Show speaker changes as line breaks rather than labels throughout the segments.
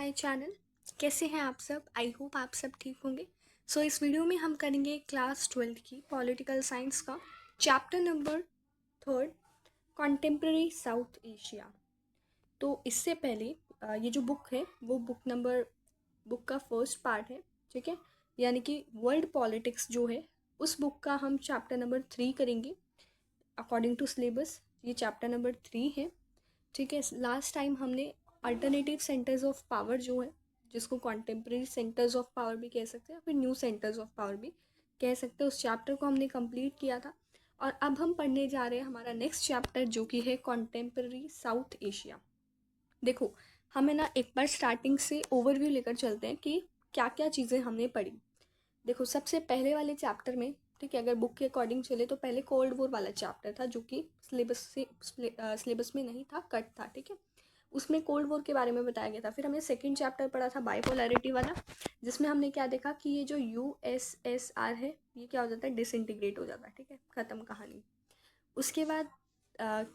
My channel. कैसे हैं आप सब? आई होप आप सब ठीक होंगे। इस वीडियो में हम करेंगे क्लास 12th की पॉलिटिकल साइंस का chapter number 3, contemporary south Asia. तो इससे पहले ये जो बुक है वो बुक का फर्स्ट पार्ट है, ठीक है। यानी कि वर्ल्ड पॉलिटिक्स जो है उस बुक का हम चैप्टर नंबर 3 करेंगे अकॉर्डिंग टू सिलेबस। ये चैप्टर नंबर 3 है, ठीक है। लास्ट टाइम हमने अल्टरनेटिव सेंटर्स ऑफ पावर जो है, जिसको कॉन्टेम्प्रेरी सेंटर्स ऑफ पावर भी कह सकते हैं या फिर न्यू सेंटर्स ऑफ पावर भी कह सकते हैं, उस चैप्टर को हमने कंप्लीट किया था। और अब हम पढ़ने जा रहे हैं हमारा नेक्स्ट चैप्टर जो कि है कॉन्टेम्प्रेरी साउथ एशिया। देखो, हमें ना एक बार स्टार्टिंग से ओवरव्यू लेकर चलते हैं कि क्या क्या चीज़ें हमने पढ़ी। देखो, सबसे पहले वाले चैप्टर में, ठीक है, अगर बुक के अकॉर्डिंग चले तो पहले कोल्ड वॉर वाला चैप्टर था जो कि सिलेबस में नहीं था, कट था, ठीक है। उसमें कोल्ड वॉर के बारे में बताया गया था। फिर हमने सेकंड चैप्टर पढ़ा था बाइपोलैरिटी वाला, जिसमें हमने क्या देखा कि ये जो यूएसएसआर है ये क्या हो जाता है, डिसइंटीग्रेट हो जाता है, ठीक है, ख़त्म कहानी। उसके बाद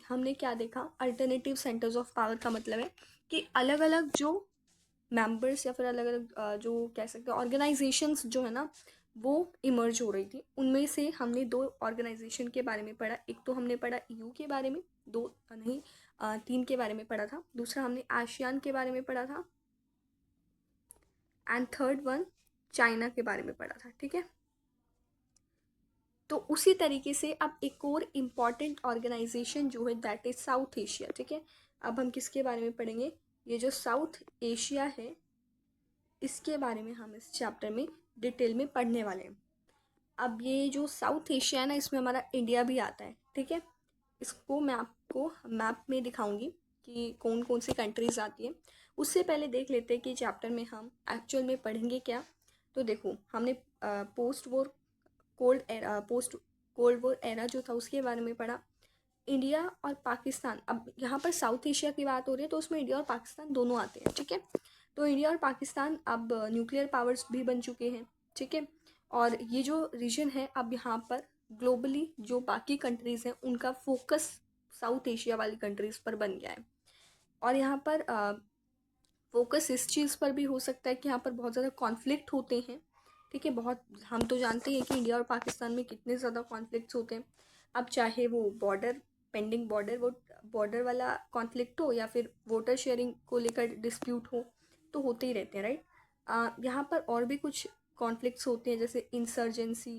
हमने क्या देखा, अल्टरनेटिव सेंटर्स ऑफ पावर का मतलब है कि अलग अलग जो मेंबर्स या फिर अलग अलग जो कह सकते हैं ऑर्गेनाइजेशंस जो है ना वो इमर्ज हो रही थी। उनमें से हमने दो ऑर्गेनाइजेशन के बारे में पढ़ा। एक तो हमने पढ़ा ईयू के बारे में, दो नहीं 3 के बारे में पढ़ा था। दूसरा हमने आसियान के बारे में पढ़ा था एंड थर्ड वन चाइना के बारे में पढ़ा था, ठीक है। तो उसी तरीके से अब एक और इम्पॉर्टेंट ऑर्गेनाइजेशन जो है दैट इज साउथ एशिया, ठीक है। अब हम किसके बारे में पढ़ेंगे, ये जो साउथ एशिया है इसके बारे में हम इस चैप्टर में डिटेल में पढ़ने वाले हैं। अब ये जो साउथ एशिया है ना, इसमें हमारा इंडिया भी आता है, ठीक है। इसको मैं आपको मैप में दिखाऊंगी कि कौन कौन सी कंट्रीज़ आती है। उससे पहले देख लेते हैं कि चैप्टर में हम एक्चुअल में पढ़ेंगे क्या। तो देखो, हमने पोस्ट कोल्ड वॉर एरा जो था उसके बारे में पढ़ा। इंडिया और पाकिस्तान, अब यहाँ पर साउथ एशिया की बात हो रही है तो उसमें इंडिया और पाकिस्तान दोनों आते हैं, ठीक है। तो इंडिया और पाकिस्तान अब न्यूक्लियर पावर्स भी बन चुके हैं, ठीक है। और ये जो रीजन है अब यहाँ पर ग्लोबली जो बाकी कंट्रीज़ हैं उनका फोकस साउथ एशिया वाली कंट्रीज़ पर बन गया है। और यहाँ पर फोकस इस चीज़ पर भी हो सकता है कि यहाँ पर बहुत ज़्यादा कॉन्फ्लिक्ट होते हैं, ठीक है। बहुत, हम तो जानते हैं कि इंडिया और पाकिस्तान में कितने ज़्यादा कॉन्फ्लिक्ट्स होते हैं। अब चाहे वो पेंडिंग बॉर्डर वाला कॉन्फ्लिक्ट हो या फिर वोटर शेयरिंग को लेकर डिस्प्यूट हो, तो होते ही रहते हैं, राइट। यहाँ पर और भी कुछ कॉन्फ्लिक्ट्स होते हैं जैसे इंसर्जेंसी,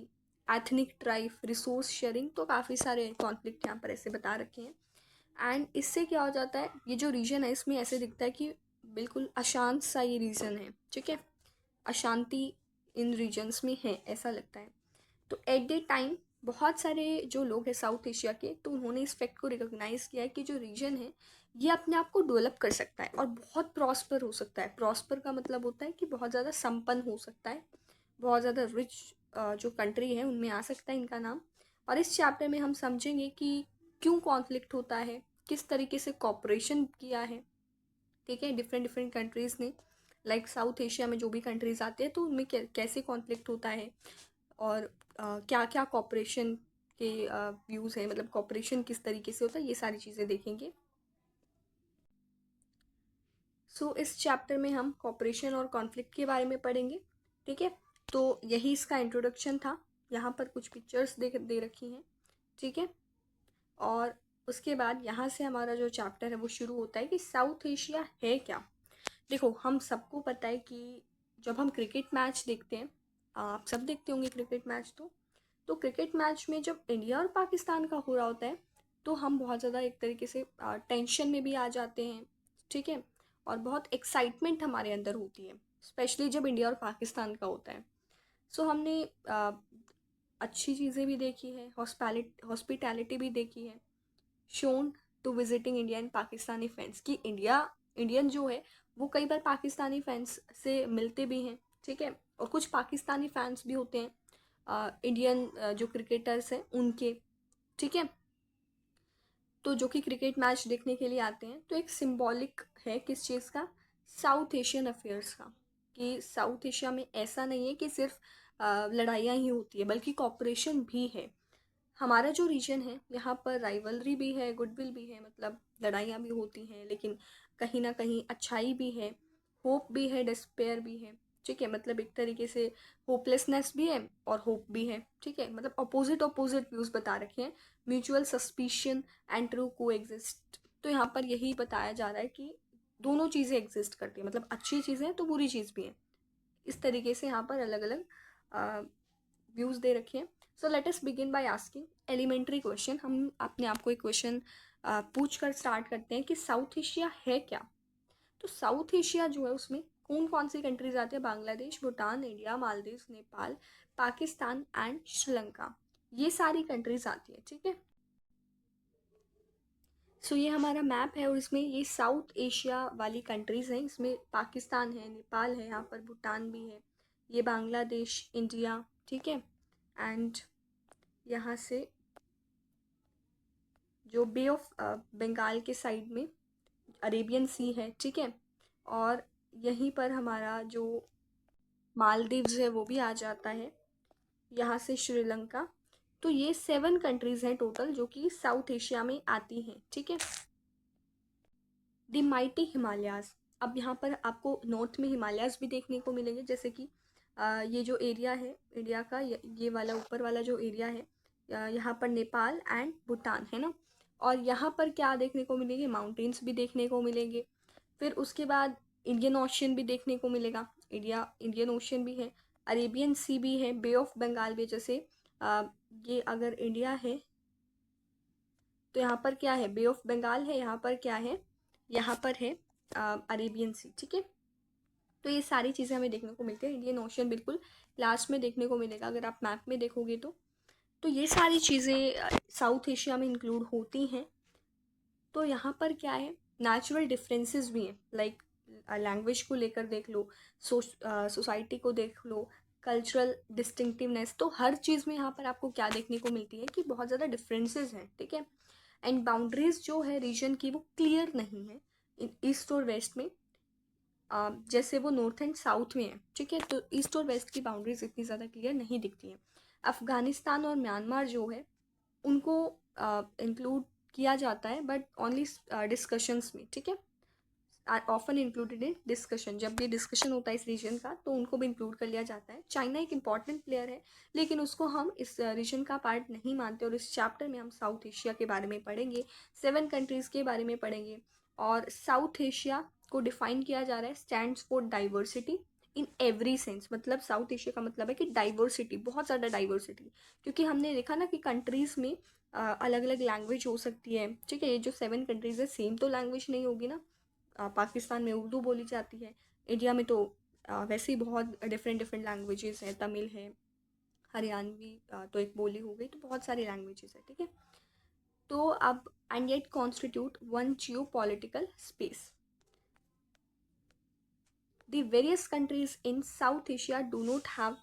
एथनिक ट्राइफ, रिसोर्स शेयरिंग। तो काफ़ी सारे कॉन्फ्लिक्ट यहाँ पर ऐसे बता रखे हैं। एंड इससे क्या हो जाता है, ये जो रीजन है इसमें ऐसे दिखता है कि बिल्कुल अशांत सा ये रीजन है, ठीक है। अशांति इन रीजन्स में है ऐसा लगता है। तो एट द टाइम बहुत सारे जो लोग हैं साउथ एशिया के, तो उन्होंने इस फैक्ट को रिकॉग्नाइज किया है कि जो रीजन है ये अपने आप को डेवलप कर सकता है और बहुत प्रॉस्पर हो सकता है। प्रॉस्पर का मतलब होता है कि बहुत ज़्यादा संपन्न हो सकता है, बहुत ज़्यादा रिच जो कंट्री है उनमें आ सकता है इनका नाम। और इस चैप्टर में हम समझेंगे कि क्यों कॉन्फ्लिक्ट होता है, किस तरीके से कॉपरेशन किया है, ठीक है, डिफरेंट डिफरेंट कंट्रीज़ ने। लाइक साउथ एशिया में जो भी कंट्रीज़ आते हैं तो उनमें कैसे कॉन्फ्लिक्ट होता है और क्या क्या कॉपरेशन के व्यूज़ हैं, मतलब कॉपरेशन किस तरीके से होता है, ये सारी चीज़ें देखेंगे। इस चैप्टर में हम कॉपरेशन और कॉन्फ्लिक्ट के बारे में पढ़ेंगे, ठीक है। तो यही इसका इंट्रोडक्शन था। यहाँ पर कुछ पिक्चर्स दे रखी हैं, ठीक है। और उसके बाद यहाँ से हमारा जो चैप्टर है वो शुरू होता है कि साउथ एशिया है क्या। देखो, हम सबको पता है कि जब हम क्रिकेट मैच देखते हैं, आप सब देखते होंगे क्रिकेट मैच, तो क्रिकेट मैच में जब इंडिया और पाकिस्तान का हो रहा होता है तो हम बहुत ज़्यादा एक तरीके से टेंशन में भी आ जाते हैं, ठीक है। और बहुत एक्साइटमेंट हमारे अंदर होती है, स्पेशली जब इंडिया और पाकिस्तान का होता है। हमने अच्छी चीज़ें भी देखी है, हॉस्पिटैलिटी भी देखी है, shown to visiting India and Pakistani fans, कि इंडियन जो है वो कई बार पाकिस्तानी फैंस से मिलते भी हैं, ठीक है। और कुछ पाकिस्तानी फैंस भी होते हैं इंडियन जो क्रिकेटर्स हैं उनके, ठीक है। तो जो कि क्रिकेट मैच देखने के लिए आते हैं, तो एक सिंबॉलिक है किस चीज़ का, साउथ एशियन अफेयर्स का, कि साउथ एशिया में ऐसा नहीं है कि सिर्फ लड़ाइयाँ ही होती है बल्कि कॉपरेशन भी है। हमारा जो रीजन है यहाँ पर राइवलरी भी है, गुडविल भी है, मतलब लड़ाइयाँ भी होती हैं लेकिन कहीं ना कहीं अच्छाई भी है। होप भी है, डिस्पेयर भी है, ठीक है, मतलब एक तरीके से होपलेसनेस भी है और होप भी है, ठीक है, मतलब अपोजिट अपोजिट व्यूज बता रखे हैं। म्यूचुअल सस्पिशन एंड ट्रू को एग्जिस्ट, तो यहाँ पर यही बताया जा रहा है कि दोनों चीज़ें एग्जिस्ट करती हैं, मतलब अच्छी चीज़ें हैं तो बुरी चीज़ भी है। इस तरीके से यहाँ पर अलग अलग व्यूज़ दे रखे हैं। So let us begin by asking elementary question. हम अपने आप को एक क्वेश्चन पूछ कर स्टार्ट करते हैं कि साउथ एशिया है क्या। तो साउथ एशिया जो है उसमें कौन कौन सी कंट्रीज आते हैं? बांग्लादेश, भूटान, इंडिया, मालदीव, नेपाल, पाकिस्तान एंड श्रीलंका, ये सारी कंट्रीज आती है, ठीक है। सो ये हमारा मैप है और इसमें ये साउथ एशिया वाली कंट्रीज हैं। इसमें पाकिस्तान है, नेपाल है, यहाँ पर भूटान भी है, ये बांग्लादेश, इंडिया, ठीक है, एंड यहाँ से जो बे ऑफ बंगाल के साइड में अरेबियन सी है, ठीक है, और यहीं पर हमारा जो मालदीव्स है वो भी आ जाता है, यहाँ से श्रीलंका। तो ये 7 कंट्रीज हैं टोटल जो कि साउथ एशिया में आती हैं, ठीक है। द माइटी हिमालयाज, अब यहाँ पर आपको नॉर्थ में हिमालयाज भी देखने को मिलेंगे, जैसे कि ये जो एरिया है इंडिया का, ये वाला ऊपर वाला जो एरिया है, यहाँ पर नेपाल एंड भूटान है ना, और यहाँ पर क्या देखने को मिलेंगे? माउंटेन्स भी देखने को मिलेंगे। फिर उसके बाद इंडियन ओशन भी देखने को मिलेगा, इंडियन ओशन भी है, अरेबियन सी भी है, बे ऑफ बंगाल भी, जैसे ये अगर इंडिया है तो यहाँ पर क्या है? बे ऑफ बंगाल है, यहाँ पर क्या है? यहाँ पर है अरेबियन सी, ठीक है। तो ये सारी चीज़ें हमें देखने को मिलती है। इंडियन ओशन बिल्कुल लास्ट में देखने को मिलेगा अगर आप मैप में देखोगे तो ये सारी चीज़ें साउथ एशिया में इंक्लूड होती हैं। तो यहाँ पर क्या है? नेचुरल डिफरेंसेस भी हैं, लाइक लैंग्वेज को लेकर देख लो, सोसाइटी को देख लो, कल्चरल डिस्टिंक्टिवनेस, तो हर चीज़ में यहाँ पर आपको क्या देखने को मिलती है कि बहुत ज़्यादा डिफरेंसेस हैं, ठीक है। एंड बाउंड्रीज जो है रीजन की वो क्लियर नहीं है ईस्ट और वेस्ट में, जैसे वो नॉर्थ एंड साउथ में है, ठीक है। तो ईस्ट और वेस्ट की बाउंड्रीज इतनी ज़्यादा क्लियर नहीं दिखती हैं। अफ़गानिस्तान और म्यांमार जो है उनको इंक्लूड किया जाता है बट ओनली डिस्कशंस में, ठीक है, are often included in discussion. जब भी डिस्कशन होता है इस रीजन का तो उनको भी इंक्लूड कर लिया जाता है। चाइना एक इंपॉर्टेंट प्लेयर है लेकिन उसको हम इस रीजन का पार्ट नहीं मानते, और इस चैप्टर में हम साउथ एशिया के बारे में पढ़ेंगे, 7 कंट्रीज़ के बारे में पढ़ेंगे। और साउथ एशिया को डिफाइन किया जा रहा है stands for diversity in every sense, मतलब साउथ एशिया का मतलब है कि डाइवर्सिटी, बहुत ज़्यादा डाइवर्सिटी, क्योंकि हमने देखा ना कि कंट्रीज़ में अलग अलग लैंग्वेज हो सकती है, ठीक है। ये जो 7 कंट्रीज़ है सेम तो लैंग्वेज नहीं होगी ना, पाकिस्तान में उर्दू बोली जाती है, इंडिया में तो वैसे ही बहुत डिफरेंट डिफरेंट लैंग्वेजेस हैं, तमिल है, हरियाणवी तो एक बोली हो गई, तो बहुत सारी लैंग्वेजेस है, ठीक है। तो अब and yet constitute one Jio political space. The various countries in South Asia do not have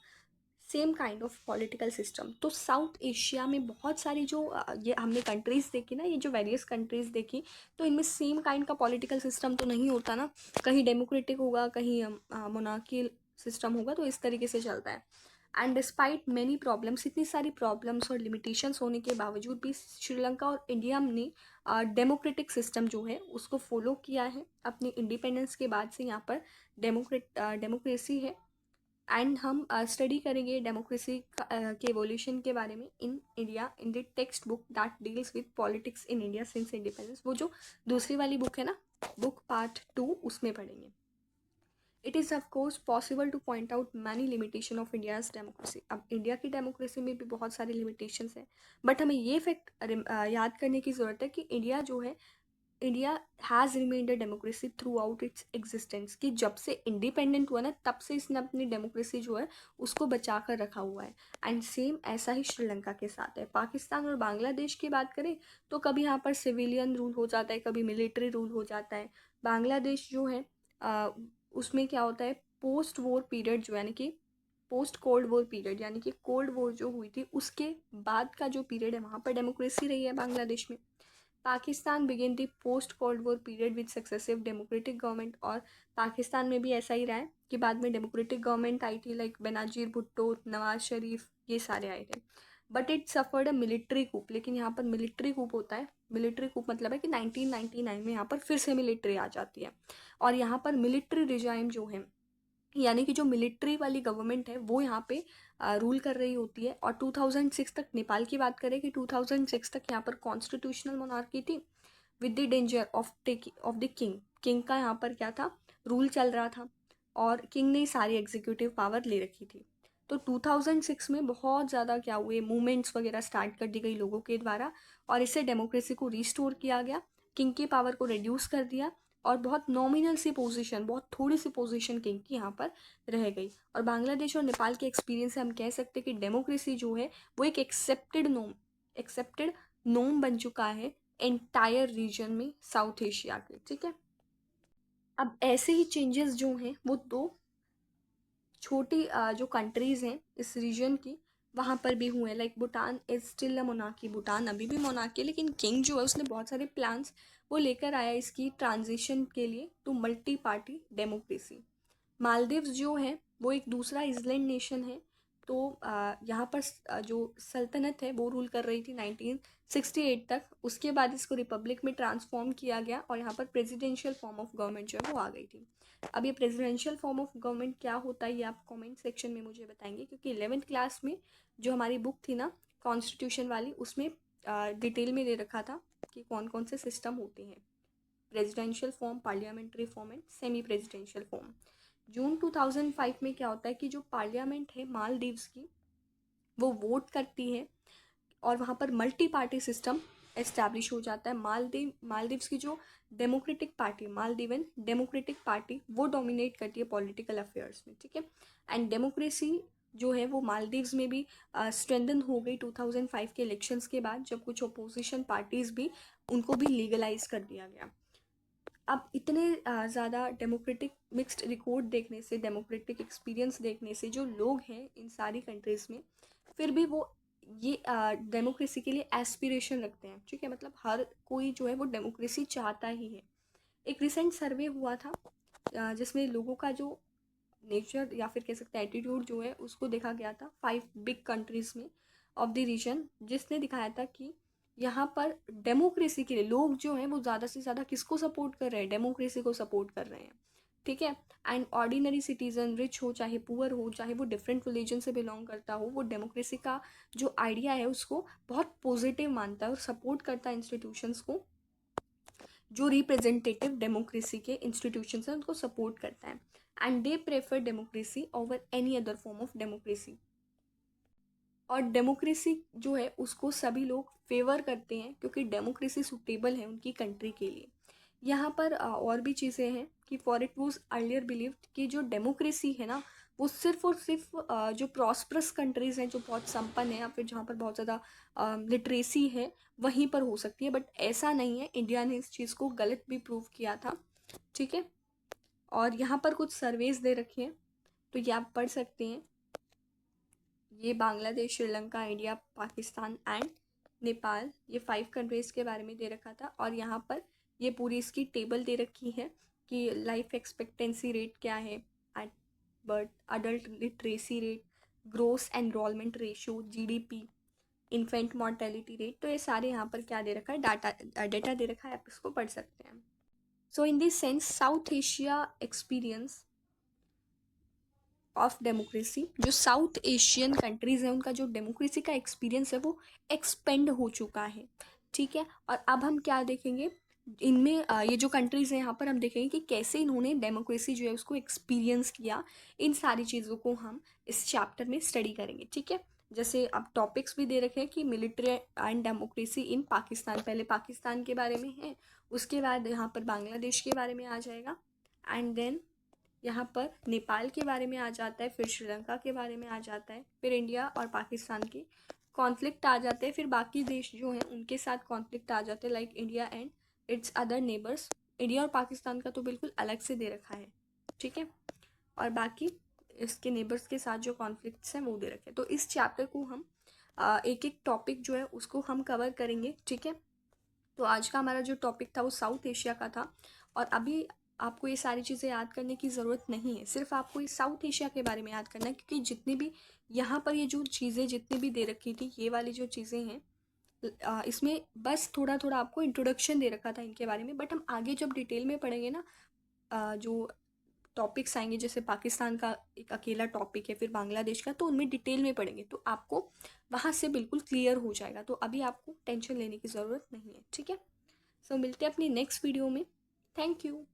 same kind of political system. तो साउथ एशिया में बहुत सारी जो ये हमने कंट्रीज़ देखी ना, ये जो वेरियस कंट्रीज़ देखी, तो इनमें सेम काइंड का पॉलिटिकल सिस्टम तो नहीं होता ना, कहीं डेमोक्रेटिक होगा, कहीं मोनार्की सिस्टम होगा, तो इस तरीके से चलता है। एंड डिस्पाइट मैनी प्रॉब्लम्स, इतनी सारी प्रॉब्लम्स और लिमिटेशंस होने के बावजूद भी श्रीलंका और इंडिया ने डेमोक्रेटिक सिस्टम जो है उसको फॉलो किया है। अपनी इंडिपेंडेंस के बाद से यहाँ पर डेमोक्रेसी है। एंड हम स्टडी करेंगे डेमोक्रेसी के एवोल्यूशन के बारे में in India in the text book that deals with politics in India since independence. वो जो दूसरी वाली बुक है ना, बुक पार्ट 2, उसमें पढ़ेंगे। It is of course possible two point out many limitation of India's democracy. अब इंडिया की डेमोक्रेसी में भी बहुत सारी लिमिटेशंस हैं, बट हमें ये फैक्ट याद करने की ज़रूरत है कि India has remained a democracy through out its existence, कि जब से इंडिपेंडेंट हुआ ना तब से इसने अपनी डेमोक्रेसी जो है उसको बचा कर रखा हुआ है। एंड सेम ऐसा ही श्रीलंका के साथ है। पाकिस्तान और बांग्लादेश की बात करें तो कभी यहाँ पर सिविलियन रूल हो जाता है, कभी मिलिट्री रूल हो जाता है। बांग्लादेश जो है उसमें क्या होता है, पोस्ट वॉर पीरियड जो यानी कि पोस्ट कोल्ड वॉर पीरियड, यानी कि कोल्ड वॉर जो हुई थी उसके बाद का जो पीरियड है वहाँ पर डेमोक्रेसी रही है बांग्लादेश में। Pakistan began the post cold war period with successive democratic government, और पाकिस्तान में भी ऐसा ही रहा है कि बाद में डेमोक्रेटिक गवर्नमेंट आई थी, लाइक बेनाजीर भुट्टो, नवाज शरीफ, ये सारे आए थे। But it suffered a military coup, लेकिन यहाँ पर मिलिट्री कूप होता है मिलिट्री कूप मतलब है कि 1999 में यहाँ पर फिर से मिलिट्री आ जाती है और यहाँ पर मिलिट्री रिजाइम जो है, यानी कि जो मिलिट्री वाली गवर्नमेंट है वो यहाँ पे रूल कर रही होती है। और 2006 तक, नेपाल की बात करें कि 2006 तक यहाँ पर कॉन्स्टिट्यूशनल मोनार्की थी with the danger of the king. King का यहाँ पर क्या था, रूल चल रहा था और किंग ने सारी एग्जीक्यूटिव पावर ले रखी थी। तो 2006 में बहुत ज़्यादा क्या हुए, मूवमेंट्स वगैरह स्टार्ट कर दी गई लोगों के द्वारा और इससे डेमोक्रेसी को रिस्टोर किया गया, किंग की पावर को रिड्यूस कर दिया और बहुत नॉमिनल सी पोजीशन, बहुत थोड़ी सी पोजीशन किंग की यहाँ पर रह गई। और बांग्लादेश और नेपाल के एक्सपीरियंस से हम कह सकते हैं कि डेमोक्रेसी जो है वो एक एक्सेप्टेड नॉर्म बन चुका है एंटायर रीजन में, साउथ एशिया के। ठीक है, अब ऐसे ही चेंजेस जो हैं वो दो छोटी जो कंट्रीज़ हैं इस रीजन की वहाँ पर भी हुए। Like Bhutan is still a monarchy, Bhutan अभी भी मोनार्की है, लेकिन किंग जो है उसने बहुत सारे प्लान्स वो लेकर आया इसकी ट्रांजिशन के लिए to multi party democracy. Maldives जो है वो एक दूसरा आइलैंड नेशन है। तो यहाँ पर जो सल्तनत है वो रूल कर रही थी 1968 तक। उसके बाद इसको रिपब्लिक में ट्रांसफॉर्म किया गया और यहाँ पर प्रेसिडेंशियल फॉर्म ऑफ गवर्नमेंट जो है वो आ गई थी। अब ये प्रेसिडेंशियल फॉर्म ऑफ गवर्नमेंट क्या होता है ये आप कमेंट सेक्शन में मुझे बताएंगे, क्योंकि 11th क्लास में जो हमारी बुक थी ना कॉन्स्टिट्यूशन वाली, उसमें डिटेल में दे रखा था कि कौन कौन से सिस्टम होते हैं, presidential form, parliamentary form and semi presidential form. जून 2005 में क्या होता है कि जो पार्लियामेंट है मालदीव्स की वो वोट करती है और वहाँ पर मल्टी पार्टी सिस्टम एस्टैब्लिश हो जाता है। मालदीव्स की जो डेमोक्रेटिक पार्टी, मालदीवन डेमोक्रेटिक पार्टी, वो डोमिनेट करती है पॉलिटिकल अफेयर्स में। ठीक है, एंड डेमोक्रेसी जो है वो मालदीव्स में भी स्ट्रेंथन हो गई 2005 के इलेक्शंस के बाद, जब कुछ अपोजिशन पार्टीज़ भी उनको भी लीगलाइज कर दिया गया। अब इतने ज़्यादा डेमोक्रेटिक मिक्स्ड रिकॉर्ड देखने से, डेमोक्रेटिक एक्सपीरियंस देखने से जो लोग हैं इन सारी कंट्रीज़ में, फिर भी वो ये डेमोक्रेसी के लिए एस्पिरेशन रखते हैं। ठीक है, मतलब हर कोई जो है वो डेमोक्रेसी चाहता ही है। एक रिसेंट सर्वे हुआ था जिसमें लोगों का जो नेचर या फिर कह सकते हैं एटीट्यूड जो है उसको देखा गया था 5 बिग कंट्रीज़ में ऑफ द रीजन, जिसने दिखाया था कि यहाँ पर डेमोक्रेसी के लिए लोग जो हैं वो ज़्यादा से ज़्यादा किसको सपोर्ट कर रहे हैं, डेमोक्रेसी को सपोर्ट कर रहे हैं। ठीक है, एंड ऑर्डिनरी सिटीजन, रिच हो चाहे पुअर हो, चाहे वो डिफरेंट रिलीजन से बिलोंग करता हो, वो डेमोक्रेसी का जो आइडिया है उसको बहुत पॉजिटिव मानता है और सपोर्ट करता है इंस्टीट्यूशंस को। जो रिप्रेजेंटेटिव डेमोक्रेसी के इंस्टीट्यूशंस हैं उनको सपोर्ट करता है and they prefer democracy over any other form of democracy. और डेमोक्रेसी जो है उसको सभी लोग फेवर करते हैं क्योंकि डेमोक्रेसी सूटेबल है उनकी कंट्री के लिए। यहाँ पर और भी चीज़ें हैं कि for it was earlier believed कि जो डेमोक्रेसी है ना वो सिर्फ और सिर्फ जो प्रॉस्परस कंट्रीज़ हैं, जो बहुत संपन्न है या फिर जहाँ पर बहुत ज़्यादा लिटरेसी है, वहीं पर हो सकती है। बट ऐसा नहीं है, इंडिया ने इस चीज़ को गलत भी प्रूव किया था। ठीक है, और यहाँ पर कुछ सर्वेज दे रखे हैं तो ये आप पढ़ सकते हैं। ये बांग्लादेश, श्रीलंका, इंडिया, पाकिस्तान एंड नेपाल, ये 5 कंट्रीज़ के बारे में दे रखा था। और यहाँ पर ये पूरी इसकी टेबल दे रखी है कि लाइफ एक्सपेक्टेंसी रेट क्या है at birth, adult literacy rate, gross enrolment ratio, GDP, infant mortality rate. तो ये सारे यहाँ पर क्या दे रखा है, डेटा दे रखा है, आप इसको पढ़ सकते हैं। So in this sense South Asia experience of democracy, जो साउथ एशियन कंट्रीज़ हैं उनका जो डेमोक्रेसी का एक्सपीरियंस है वो एक्सपेंड हो चुका है। ठीक है, और अब हम क्या देखेंगे इनमें ये जो कंट्रीज़ हैं यहाँ पर हम देखेंगे कि कैसे इन्होंने डेमोक्रेसी जो है उसको एक्सपीरियंस किया। इन सारी चीज़ों को हम इस चैप्टर में स्टडी करेंगे। ठीक है, जैसे अब टॉपिक्स भी दे रखे हैं कि military and democracy in Pakistan, पहले पाकिस्तान के बारे में है, उसके बाद यहाँ पर बांग्लादेश के बारे में आ जाएगा, एंड देन यहाँ पर नेपाल के बारे में आ जाता है, फिर श्रीलंका के बारे में आ जाता है, फिर इंडिया और पाकिस्तान के कॉन्फ्लिक्ट आ जाते हैं, फिर बाकी देश जो हैं उनके साथ कॉन्फ्लिक्ट आ जाते हैं like India and it's other neighbours. India और पाकिस्तान का तो बिल्कुल अलग से दे रखा है। ठीक है, और बाकी इसके नेबर्स के साथ जो कॉन्फ्लिक्ट्स हैं वो दे रखे हैं। तो इस चैप्टर को हम एक एक टॉपिक जो है उसको हम कवर करेंगे। ठीक है, तो आज का हमारा जो टॉपिक था वो साउथ एशिया का था। और अभी आपको ये सारी चीज़ें याद करने की ज़रूरत नहीं है, सिर्फ आपको ये साउथ एशिया के बारे में याद करना है, क्योंकि जितनी भी यहाँ पर ये जो चीज़ें जितनी भी दे रखी थी, ये वाली जो चीज़ें हैं इसमें बस थोड़ा थोड़ा आपको इंट्रोडक्शन दे रखा था इनके बारे में, बट हम आगे जब डिटेल में पढ़ेंगे ना, जो टॉपिक्स आएंगे, जैसे पाकिस्तान का एक अकेला टॉपिक है, फिर बांग्लादेश का, तो उनमें डिटेल में पढ़ेंगे तो आपको वहाँ से बिल्कुल क्लियर हो जाएगा। तो अभी आपको टेंशन लेने की ज़रूरत नहीं है, ठीक है। सो मिलते हैं अपनी नेक्स्ट वीडियो में। Thank you.